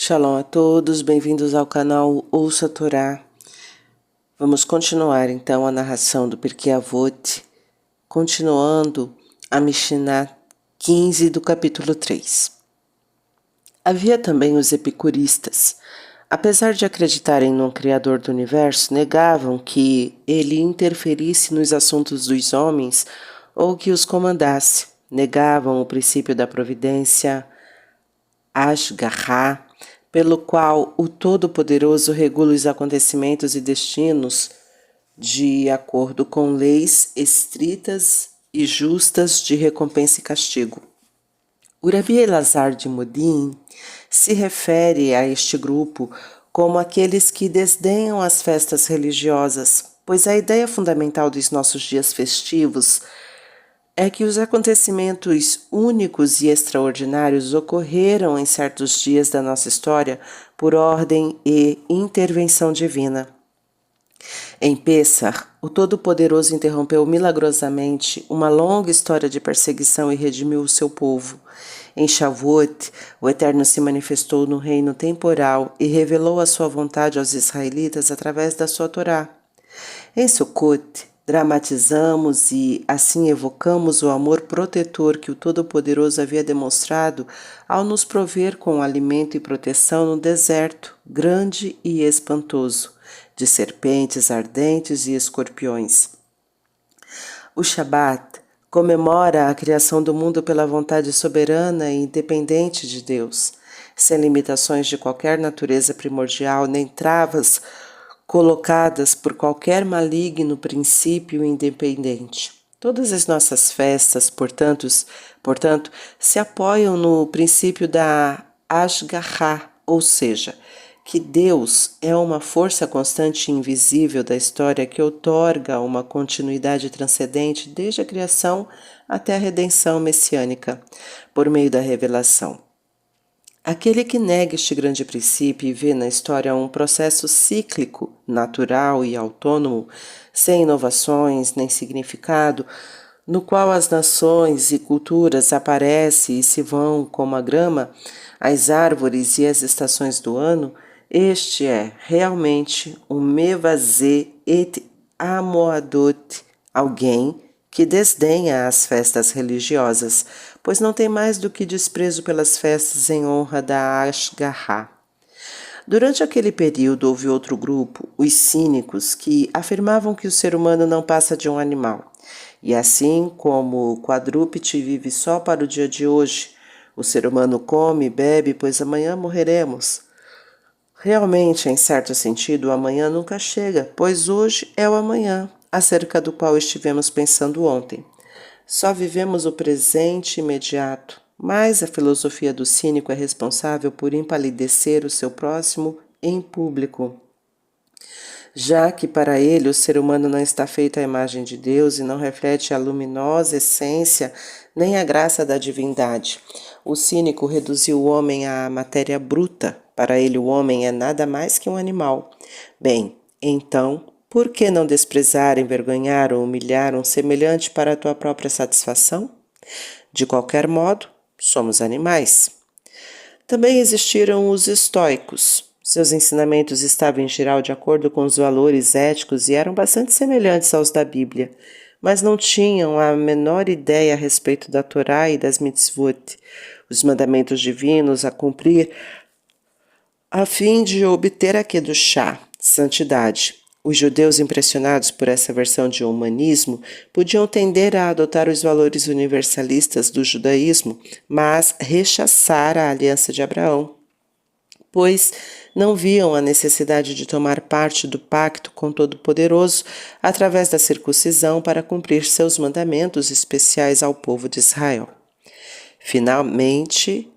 Shalom a todos, bem-vindos ao canal Ouça a Torá. Vamos continuar então a narração do Pirkei Avot, continuando a Mishnah 15 do capítulo 3. Havia também os epicuristas. Apesar de acreditarem num Criador do Universo, negavam que ele interferisse nos assuntos dos homens ou que os comandasse. Negavam o princípio da providência, Ashgará, pelo qual o Todo-Poderoso regula os acontecimentos e destinos de acordo com leis estritas e justas de recompensa e castigo. O Rabi Elazar de Modin se refere a este grupo como aqueles que desdenham as festas religiosas, pois a ideia fundamental dos nossos dias festivos é que os acontecimentos únicos e extraordinários ocorreram em certos dias da nossa história por ordem e intervenção divina. Em Pêssar, o Todo-Poderoso interrompeu milagrosamente uma longa história de perseguição e redimiu o seu povo. Em Shavuot, o Eterno se manifestou no reino temporal e revelou a sua vontade aos israelitas através da sua Torá. Em Sukkot, dramatizamos e assim evocamos o amor protetor que o Todo-Poderoso havia demonstrado ao nos prover com alimento e proteção no deserto grande e espantoso, de serpentes ardentes e escorpiões. O Shabat comemora a criação do mundo pela vontade soberana e independente de Deus, sem limitações de qualquer natureza primordial nem travas colocadas por qualquer maligno princípio independente. Todas as nossas festas, portanto, se apoiam no princípio da Ashgará, ou seja, que Deus é uma força constante e invisível da história que outorga uma continuidade transcendente desde a criação até a redenção messiânica, por meio da revelação. Aquele que nega este grande princípio e vê na história um processo cíclico, natural e autônomo, sem inovações nem significado, no qual as nações e culturas aparecem e se vão como a grama, as árvores e as estações do ano, este é realmente um mevazé et amoadot, alguém que desdenha as festas religiosas, pois não tem mais do que desprezo pelas festas em honra da Ashgará. Durante aquele período houve outro grupo, os cínicos, que afirmavam que o ser humano não passa de um animal. E assim como o quadrúpede vive só para o dia de hoje, o ser humano come e bebe, pois amanhã morreremos. Realmente, em certo sentido, o amanhã nunca chega, pois hoje é o amanhã, acerca do qual estivemos pensando ontem. Só vivemos o presente imediato, mas a filosofia do cínico é responsável por empalidecer o seu próximo em público, já que para ele o ser humano não está feito à imagem de Deus e não reflete a luminosa essência nem a graça da divindade. O cínico reduziu o homem à matéria bruta. Para ele o homem é nada mais que um animal. Bem, então, por que não desprezar, envergonhar ou humilhar um semelhante para a tua própria satisfação? De qualquer modo, somos animais. Também existiram os estoicos. Seus ensinamentos estavam em geral de acordo com os valores éticos e eram bastante semelhantes aos da Bíblia, mas não tinham a menor ideia a respeito da Torá e das mitzvot, os mandamentos divinos a cumprir a fim de obter a kedushá, santidade. Os judeus, impressionados por essa versão de humanismo, podiam tender a adotar os valores universalistas do judaísmo, mas rechaçar a aliança de Abraão, pois não viam a necessidade de tomar parte do pacto com o Todo-Poderoso através da circuncisão para cumprir seus mandamentos especiais ao povo de Israel. Finalmente,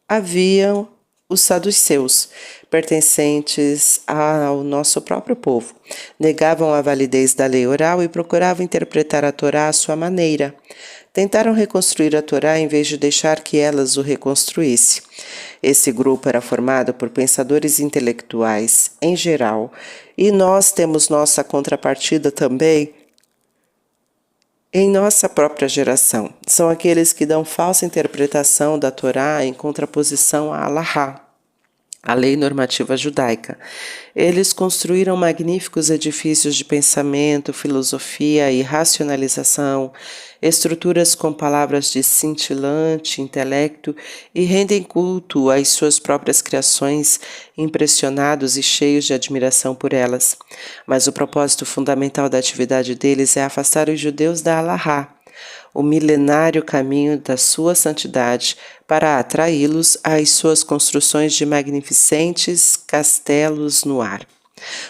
haviam os saduceus, pertencentes ao nosso próprio povo. Negavam a validez da lei oral e procuravam interpretar a Torá à sua maneira. Tentaram reconstruir a Torá em vez de deixar que elas o reconstruísse. Esse grupo era formado por pensadores intelectuais, em geral, e nós temos nossa contrapartida também em nossa própria geração. São aqueles que dão falsa interpretação da Torá em contraposição à Alahá. a lei normativa judaica. Eles construíram magníficos edifícios de pensamento, filosofia e racionalização, estruturas com palavras de cintilante intelecto e rendem culto às suas próprias criações, impressionados e cheios de admiração por elas. Mas o propósito fundamental da atividade deles é afastar os judeus da Halahá, o milenário caminho da sua santidade, para atraí-los às suas construções de magnificentes castelos no ar.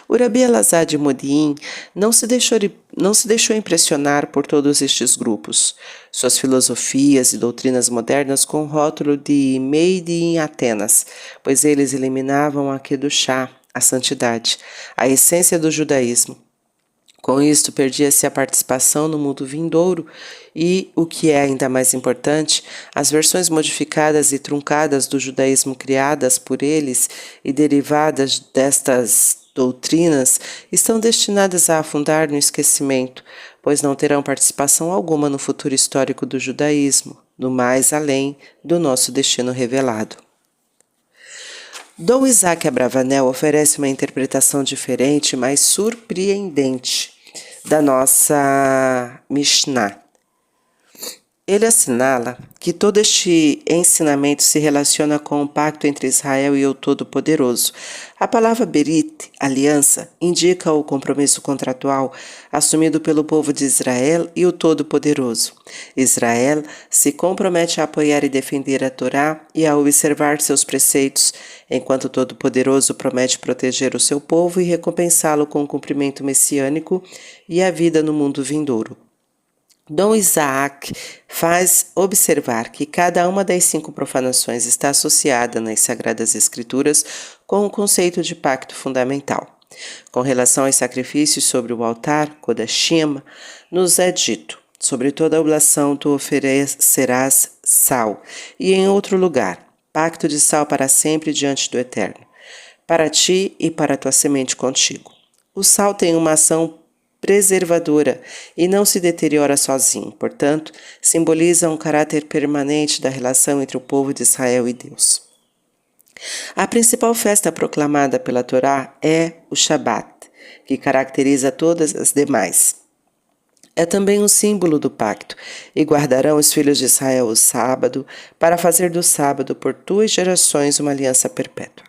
O Rabi Elazar de Modi'in não se deixou impressionar por todos estes grupos. Suas filosofias e doutrinas modernas com o rótulo de Made in Atenas, pois eles eliminavam a Kedushá, a santidade, a essência do judaísmo. Com isto, perdia-se a participação no mundo vindouro e, o que é ainda mais importante, as versões modificadas e truncadas do judaísmo criadas por eles e derivadas destas doutrinas estão destinadas a afundar no esquecimento, pois não terão participação alguma no futuro histórico do judaísmo, no mais além do nosso destino revelado. Dom Isaac Abravanel oferece uma interpretação diferente, mas surpreendente, da nossa Mishnah. Ele assinala que todo este ensinamento se relaciona com o pacto entre Israel e o Todo-Poderoso. A palavra Berit, aliança, indica o compromisso contratual assumido pelo povo de Israel e o Todo-Poderoso. Israel se compromete a apoiar e defender a Torá e a observar seus preceitos, enquanto o Todo-Poderoso promete proteger o seu povo e recompensá-lo com o cumprimento messiânico e a vida no mundo vindouro. Dom Isaac faz observar que cada uma das 5 profanações está associada nas Sagradas Escrituras com o conceito de pacto fundamental. Com relação aos sacrifícios sobre o altar, Kodashim, nos é dito: sobre toda oblação tu oferecerás sal, e em outro lugar, pacto de sal para sempre diante do Eterno, para ti e para tua semente contigo. O sal tem uma ação preservadora e não se deteriora sozinho, portanto, simboliza um caráter permanente da relação entre o povo de Israel e Deus. A principal festa proclamada pela Torá é o Shabat, que caracteriza todas as demais. É também um símbolo do pacto, e guardarão os filhos de Israel o sábado, para fazer do sábado por 2 gerações uma aliança perpétua.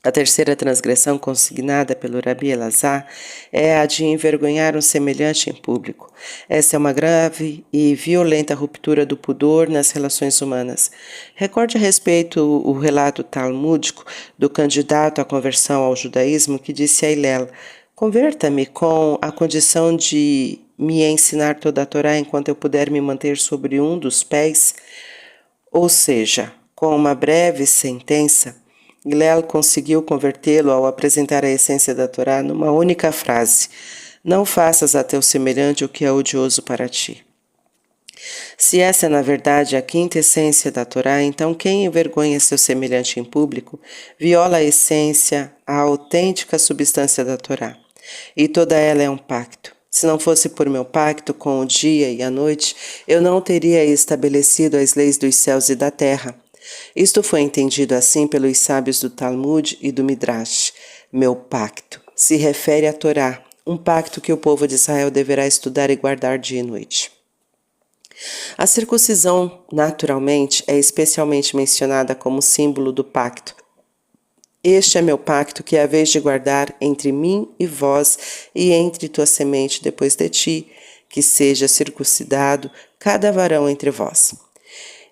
A terceira transgressão consignada pelo Rabi Elazar é a de envergonhar um semelhante em público. Essa é uma grave e violenta ruptura do pudor nas relações humanas. Recorde a respeito o relato talmúdico do candidato à conversão ao judaísmo que disse a Hillel: converta-me com a condição de me ensinar toda a Torá enquanto eu puder me manter sobre um dos pés. Ou seja, com uma breve sentença, Hillel conseguiu convertê-lo ao apresentar a essência da Torá numa única frase: não faças a teu semelhante o que é odioso para ti. Se essa é na verdade a quinta essência da Torá, então quem envergonha seu semelhante em público viola a essência, a autêntica substância da Torá. E toda ela é um pacto. Se não fosse por meu pacto com o dia e a noite, eu não teria estabelecido as leis dos céus e da terra. Isto foi entendido assim pelos sábios do Talmud e do Midrash. Meu pacto se refere à Torá, um pacto que o povo de Israel deverá estudar e guardar dia e noite. A circuncisão, naturalmente, é especialmente mencionada como símbolo do pacto. Este é meu pacto que é a vez de guardar entre mim e vós e entre tua semente depois de ti, que seja circuncidado cada varão entre vós.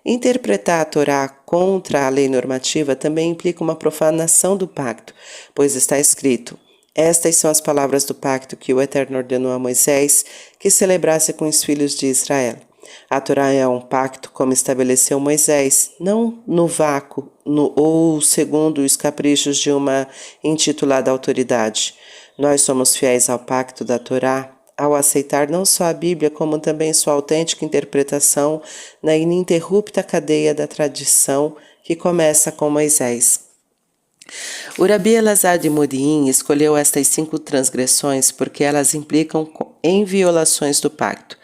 Interpretar a Torá contra a lei normativa também implica uma profanação do pacto, pois está escrito: estas são as palavras do pacto que o Eterno ordenou a Moisés que celebrasse com os filhos de Israel. A Torá é um pacto como estabeleceu Moisés, não no vácuo ou segundo os caprichos de uma intitulada autoridade. Nós somos fiéis ao pacto da Torá ao aceitar não só a Bíblia, como também sua autêntica interpretação na ininterrupta cadeia da tradição que começa com Moisés. O Rabi Elazar de Modi'in escolheu estas 5 transgressões porque elas implicam em violações do pacto.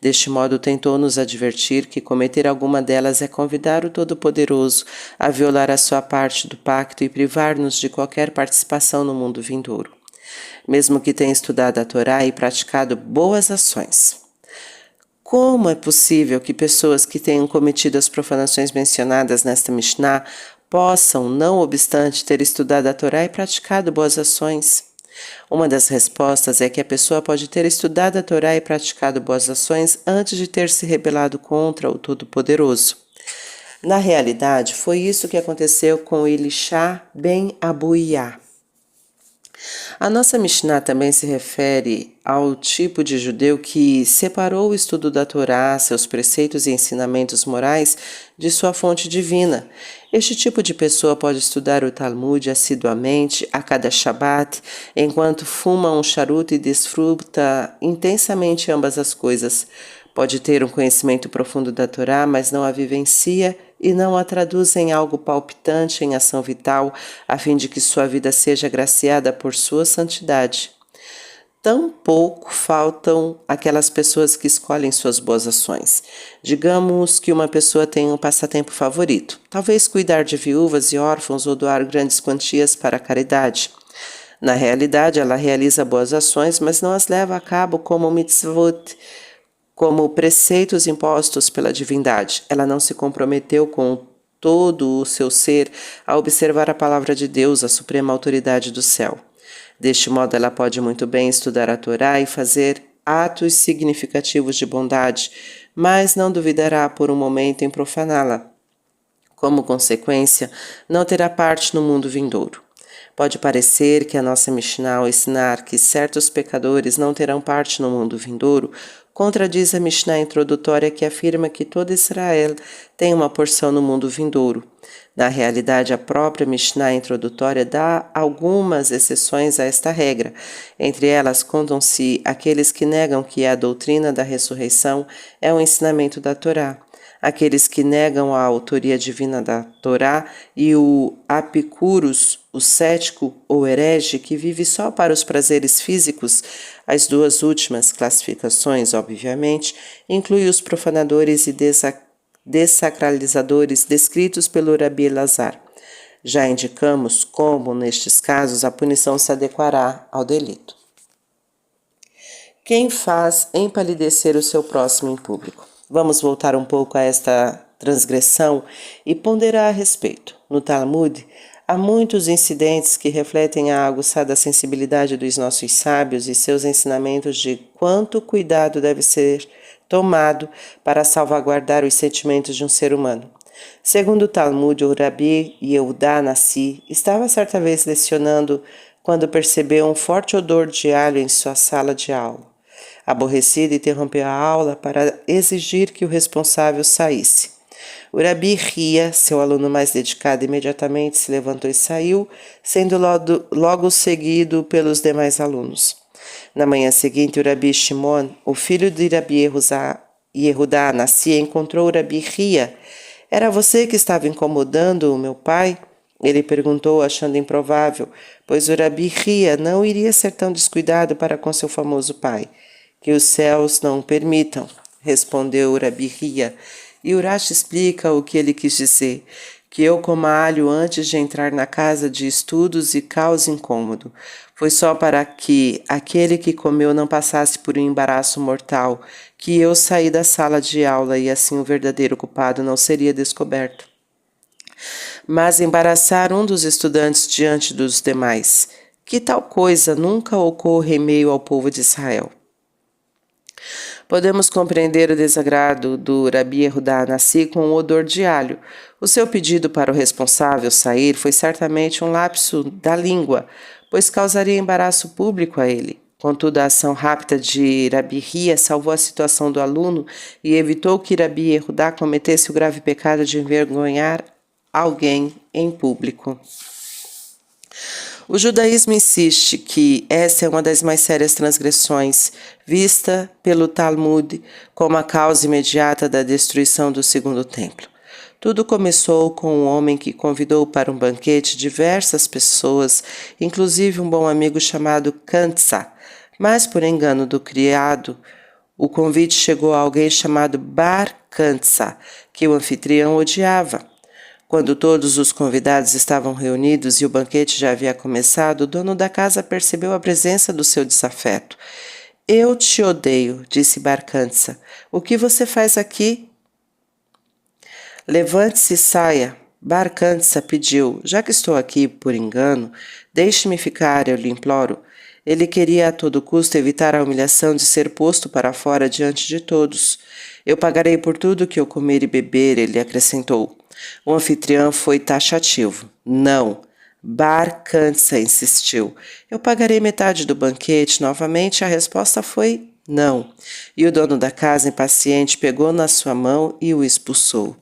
Deste modo, tentou nos advertir que cometer alguma delas é convidar o Todo-Poderoso a violar a sua parte do pacto e privar-nos de qualquer participação no mundo vindouro, mesmo que tenha estudado a Torá e praticado boas ações. Como é possível que pessoas que tenham cometido as profanações mencionadas nesta Mishnah possam, não obstante, ter estudado a Torá e praticado boas ações? Uma das respostas é que a pessoa pode ter estudado a Torá e praticado boas ações antes de ter se rebelado contra o Todo-Poderoso. Na realidade, foi isso que aconteceu com Elisha ben Abuiá. A nossa Mishnah também se refere ao tipo de judeu que separou o estudo da Torá, seus preceitos e ensinamentos morais, de sua fonte divina. Este tipo de pessoa pode estudar o Talmud assiduamente a cada Shabat, enquanto fuma um charuto e desfruta intensamente ambas as coisas. Pode ter um conhecimento profundo da Torá, mas não a vivencia e não a traduz em algo palpitante em ação vital, a fim de que sua vida seja agraciada por sua santidade. Tampouco faltam aquelas pessoas que escolhem suas boas ações. Digamos que uma pessoa tem um passatempo favorito, talvez cuidar de viúvas e órfãos ou doar grandes quantias para a caridade. Na realidade, ela realiza boas ações, mas não as leva a cabo como mitzvot, como preceitos impostos pela divindade. Ela não se comprometeu com todo o seu ser a observar a palavra de Deus, a suprema autoridade do céu. Deste modo, ela pode muito bem estudar a Torá e fazer atos significativos de bondade, mas não duvidará por um momento em profaná-la. Como consequência, não terá parte no mundo vindouro. Pode parecer que a nossa Mishnah, ao ensinar que certos pecadores não terão parte no mundo vindouro, contradiz a Mishnah introdutória que afirma que todo Israel tem uma porção no mundo vindouro. Na realidade, a própria Mishnah introdutória dá algumas exceções a esta regra. Entre elas, contam-se aqueles que negam que a doutrina da ressurreição é um ensinamento da Torá, aqueles que negam a autoria divina da Torá e o Apicuros, o cético ou herege que vive só para os prazeres físicos. As duas últimas classificações, obviamente, incluem os profanadores e dessacralizadores descritos pelo Rabi Elazar. Já indicamos como, nestes casos, a punição se adequará ao delito. Quem faz empalidecer o seu próximo em público? Vamos voltar um pouco a esta transgressão e ponderar a respeito. No Talmud, há muitos incidentes que refletem a aguçada sensibilidade dos nossos sábios e seus ensinamentos de quanto cuidado deve ser tomado para salvaguardar os sentimentos de um ser humano. Segundo o Talmud, o Rabi Yehudá Nassi estava certa vez lecionando quando percebeu um forte odor de alho em sua sala de aula. Aborrecido, interrompeu a aula para exigir que o responsável saísse. O Rabi Ria, seu aluno mais dedicado, imediatamente se levantou e saiu, sendo logo seguido pelos demais alunos. Na manhã seguinte, o Rabi Shimon, o filho de Rabi Yehudá Nassi, encontrou o Rabi Ria. Era você que estava incomodando o meu pai? Ele perguntou, achando improvável, pois o Rabi Ria não iria ser tão descuidado para com seu famoso pai. Que os céus não o permitam, respondeu o Rabi Ria. E Urash explica o que ele quis dizer, que eu coma alho antes de entrar na casa de estudos e cause incômodo. Foi só para que aquele que comeu não passasse por um embaraço mortal, que eu saí da sala de aula e assim o verdadeiro culpado não seria descoberto. Mas embaraçar um dos estudantes diante dos demais, que tal coisa nunca ocorre em meio ao povo de Israel. Podemos compreender o desagrado do Rabi Yehudá Nassi com o odor de alho. O seu pedido para o responsável sair foi certamente um lapso da língua, pois causaria embaraço público a ele. Contudo, a ação rápida de Rabi Ria salvou a situação do aluno e evitou que Rabi Yehudá cometesse o grave pecado de envergonhar alguém em público. O judaísmo insiste que essa é uma das mais sérias transgressões, vista pelo Talmud como a causa imediata da destruição do segundo templo. Tudo começou com um homem que convidou para um banquete diversas pessoas, inclusive um bom amigo chamado Kantsa, mas por engano do criado, O convite chegou a alguém chamado Bar Kantsa, que o anfitrião odiava. Quando todos os convidados estavam reunidos e o banquete já havia começado, o dono da casa percebeu a presença do seu desafeto. Eu te odeio, disse Bar Kantsa. O que você faz aqui? Levante-se e saia. Bar Kantsa pediu. Já que estou aqui por engano, deixe-me ficar, eu lhe imploro. Ele queria a todo custo evitar a humilhação de ser posto para fora diante de todos. Eu pagarei por tudo que eu comer e beber, ele acrescentou. O anfitrião foi taxativo. Não. Bar Kantsa insistiu. Eu pagarei metade do banquete. Novamente a resposta foi não. E o dono da casa, impaciente, pegou na sua mão e o expulsou.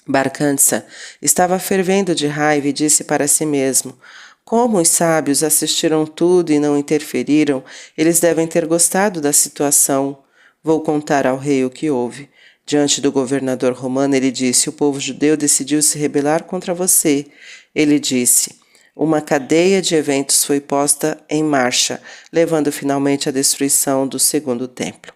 Bar Kantsa estava fervendo de raiva e disse para si mesmo: como os sábios assistiram tudo e não interferiram, eles devem ter gostado da situação. Vou contar ao rei o que houve. Diante do governador romano, ele disse: o povo judeu decidiu se rebelar contra você. Ele disse: uma cadeia de eventos foi posta em marcha, levando finalmente à destruição do segundo templo.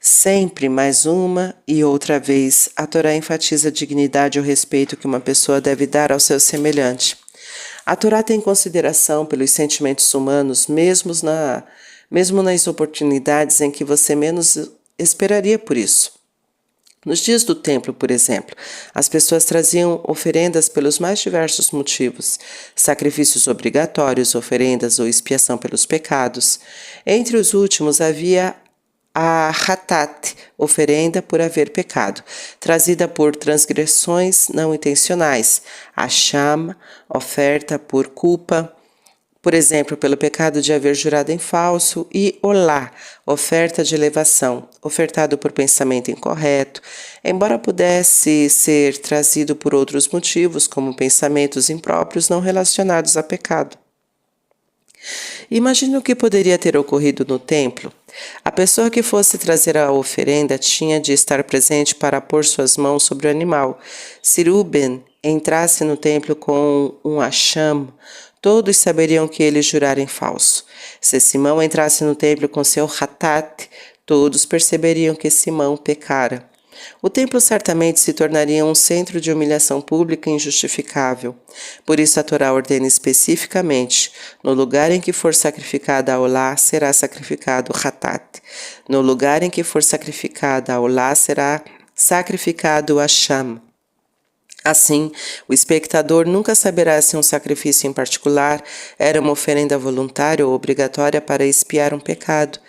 Sempre, mais uma e outra vez, a Torá enfatiza a dignidade e o respeito que uma pessoa deve dar ao seu semelhante. A Torá tem consideração pelos sentimentos humanos, mesmo nas oportunidades em que você menos esperaria por isso. Nos dias do templo, por exemplo, as pessoas traziam oferendas pelos mais diversos motivos: sacrifícios obrigatórios, oferendas ou expiação pelos pecados. Entre os últimos havia a hatat, oferenda por haver pecado, trazida por transgressões não intencionais; a sham, oferta por culpa, por exemplo, pelo pecado de haver jurado em falso; e olá, oferta de elevação, ofertado por pensamento incorreto, embora pudesse ser trazido por outros motivos, como pensamentos impróprios não relacionados a pecado. Imagine o que poderia ter ocorrido no templo. A pessoa que fosse trazer a oferenda tinha de estar presente para pôr suas mãos sobre o animal. Se Reuben entrasse no templo com um acham, todos saberiam que ele jurara em falso. Se Simão entrasse no templo com seu hatat, todos perceberiam que Simão pecara. O templo certamente se tornaria um centro de humilhação pública injustificável. Por isso a Torá ordena especificamente: no lugar em que for sacrificada a olá, será sacrificado o hatat. No lugar em que for sacrificada a olá, será sacrificado o acham. Assim, o espectador nunca saberá se um sacrifício em particular era uma oferenda voluntária ou obrigatória para expiar um pecado.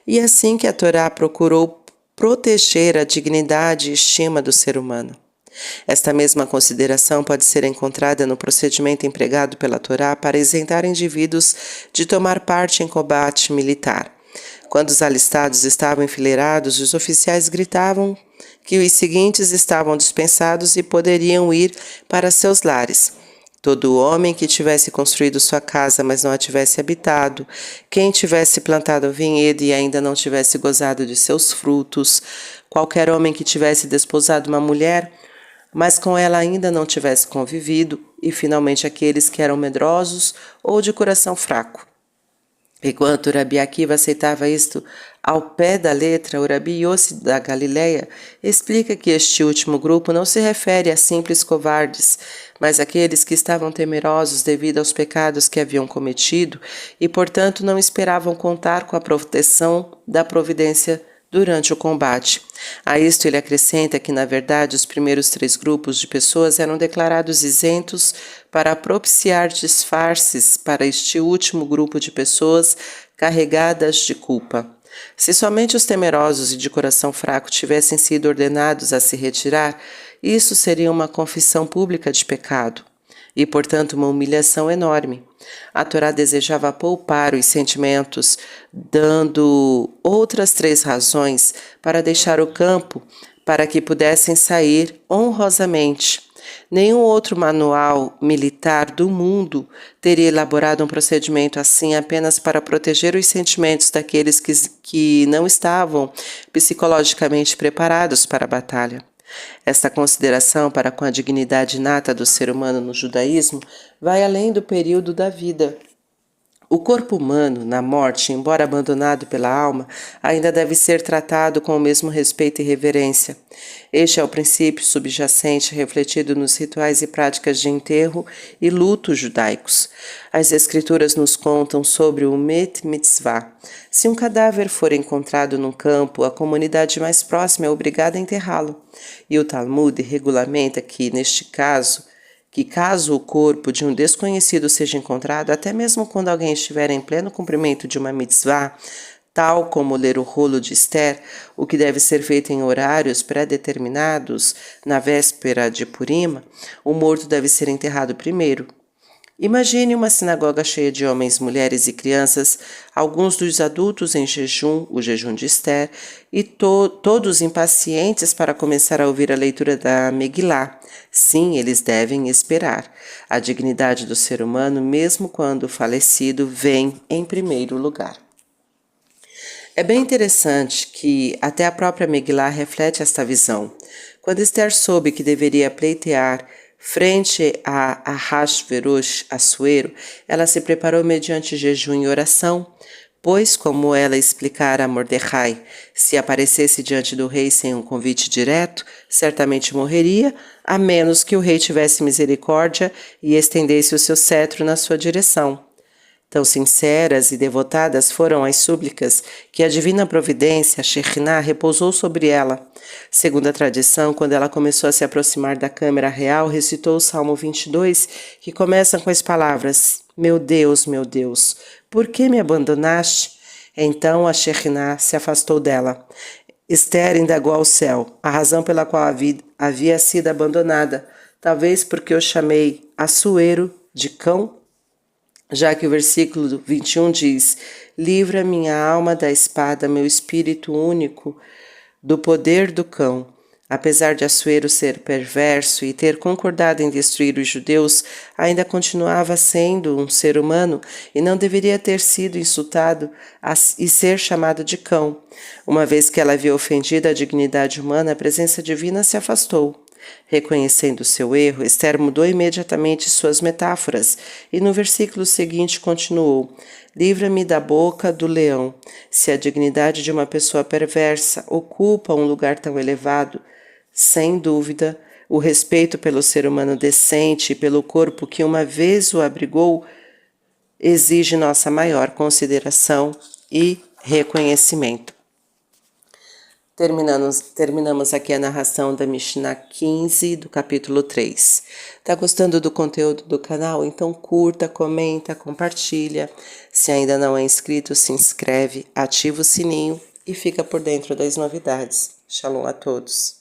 E é assim que a Torá procurou proteger a dignidade e estima do ser humano. Esta mesma consideração pode ser encontrada no procedimento empregado pela Torá para isentar indivíduos de tomar parte em combate militar. Quando os alistados estavam enfileirados, os oficiais gritavam que os seguintes estavam dispensados e poderiam ir para seus lares: todo homem que tivesse construído sua casa, mas não a tivesse habitado; quem tivesse plantado o vinhedo e ainda não tivesse gozado de seus frutos; qualquer homem que tivesse desposado uma mulher, mas com ela ainda não tivesse convivido; e, finalmente, aqueles que eram medrosos ou de coração fraco. Enquanto Rabi Akiva aceitava isto ao pé da letra, o Rabi Yossi da Galileia explica que este último grupo não se refere a simples covardes, mas àqueles que estavam temerosos devido aos pecados que haviam cometido e, portanto, não esperavam contar com a proteção da providência durante o combate. A isto ele acrescenta que, na verdade, os primeiros 3 grupos de pessoas eram declarados isentos para propiciar disfarces para este último grupo de pessoas carregadas de culpa. Se somente os temerosos e de coração fraco tivessem sido ordenados a se retirar, isso seria uma confissão pública de pecado e, portanto, uma humilhação enorme. A Torá desejava poupar os sentimentos, dando outras 3 razões para deixar o campo para que pudessem sair honrosamente. Nenhum outro manual militar do mundo teria elaborado um procedimento assim apenas para proteger os sentimentos daqueles que não estavam psicologicamente preparados para a batalha. Esta consideração para com a dignidade inata do ser humano no judaísmo vai além do período da vida. O corpo humano, na morte, embora abandonado pela alma, ainda deve ser tratado com o mesmo respeito e reverência. Este é o princípio subjacente refletido nos rituais e práticas de enterro e luto judaicos. As Escrituras nos contam sobre o Met Mitzvah. Se um cadáver for encontrado num campo, a comunidade mais próxima é obrigada a enterrá-lo. E o Talmud regulamenta que, neste caso, caso o corpo de um desconhecido seja encontrado, até mesmo quando alguém estiver em pleno cumprimento de uma mitzvah, tal como ler o rolo de Esther, o que deve ser feito em horários pré-determinados, na véspera de Purima, o morto deve ser enterrado primeiro. Imagine uma sinagoga cheia de homens, mulheres e crianças, alguns dos adultos em jejum, o jejum de Esther, e todos impacientes para começar a ouvir a leitura da Megilá. Sim, eles devem esperar. A dignidade do ser humano, mesmo quando falecido, vem em primeiro lugar. É bem interessante que até a própria Megilá reflete esta visão. Quando Esther soube que deveria pleitear frente a Ahasverosh, Assuero, ela se preparou mediante jejum e oração, pois, como ela explicara a Mordecai, se aparecesse diante do rei sem um convite direto, certamente morreria, a menos que o rei tivesse misericórdia e estendesse o seu cetro na sua direção. Tão sinceras e devotadas foram as súplicas que a divina providência, Shekhinah, repousou sobre ela. Segundo a tradição, quando ela começou a se aproximar da câmara real, recitou o Salmo 22, que começa com as palavras: meu Deus, por que me abandonaste? Então a Shekhinah se afastou dela. Esther indagou ao céu a razão pela qual havia sido abandonada, talvez porque eu chamei Assuero de cão, já que o versículo 21 diz: livra minha alma da espada, meu espírito único, do poder do cão. Apesar de Assuero ser perverso e ter concordado em destruir os judeus, ainda continuava sendo um ser humano e não deveria ter sido insultado e ser chamado de cão. Uma vez que ela havia ofendido a dignidade humana, a presença divina se afastou. Reconhecendo seu erro, Esther mudou imediatamente suas metáforas e no versículo seguinte continuou: livra-me da boca do leão. Se a dignidade de uma pessoa perversa ocupa um lugar tão elevado, sem dúvida, o respeito pelo ser humano decente e pelo corpo que uma vez o abrigou exige nossa maior consideração e reconhecimento. Terminamos aqui a narração da Mishnah 15 do capítulo 3. Tá gostando do conteúdo do canal? Então curta, comenta, compartilha. Se ainda não é inscrito, se inscreve, ativa o sininho e fica por dentro das novidades. Shalom a todos.